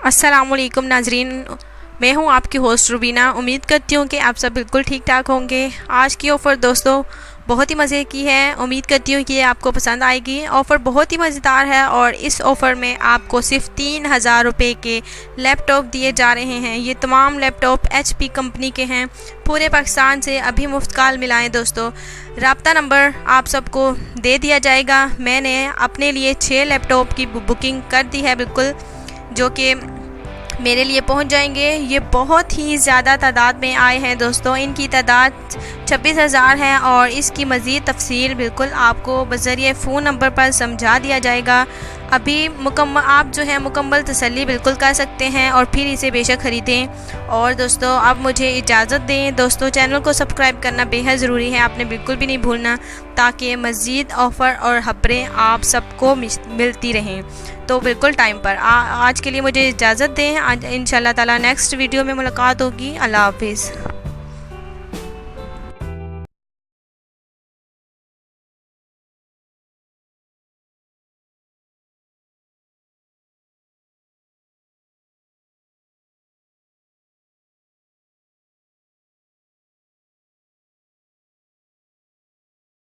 अस्सलामुअलैकुम नाजरीन, मैं हूं आपकी होस्ट रुबीना। उम्मीद करती हूं कि आप सब बिल्कुल ठीक ठाक होंगे। आज की ऑफ़र दोस्तों बहुत ही मज़े की है। उम्मीद करती हूं कि ये आपको पसंद आएगी। ऑफ़र बहुत ही मज़ेदार है और इस ऑफ़र में आपको सिर्फ 3000 रुपये के लैपटॉप दिए जा रहे हैं। ये तमाम लैपटॉप HP कंपनी के हैं। पूरे पाकिस्तान से अभी मुफ्त कॉल मिलाएँ दोस्तों। राब्ता नंबर आप सबको दे दिया जाएगा। मैंने अपने लिए 6 लैपटॉप की बुकिंग कर दी है बिल्कुल, जो कि मेरे लिए पहुंच जाएंगे। ये बहुत ही ज़्यादा तादाद में आए हैं दोस्तों। इनकी तादाद 26,000 है और इसकी मज़ीद तफसील बिल्कुल आपको बज़रिए फ़ोन नंबर पर समझा दिया जाएगा। अभी आप जो है मुकम्मल तसल्ली बिल्कुल कर सकते हैं और फिर इसे बेशक ख़रीदें। और दोस्तों अब मुझे इजाज़त दें। दोस्तों चैनल को सब्सक्राइब करना बेहद ज़रूरी है, आपने बिल्कुल भी नहीं भूलना, ताकि मज़ीद ऑफ़र और खबरें आप सबको मिलती रहें तो बिल्कुल टाइम पर। आज के लिए मुझे इजाज़त दें। आज इंशाल्लाह ताला नेक्स्ट वीडियो में मुलाकात होगी। अल्लाह हाफिज़।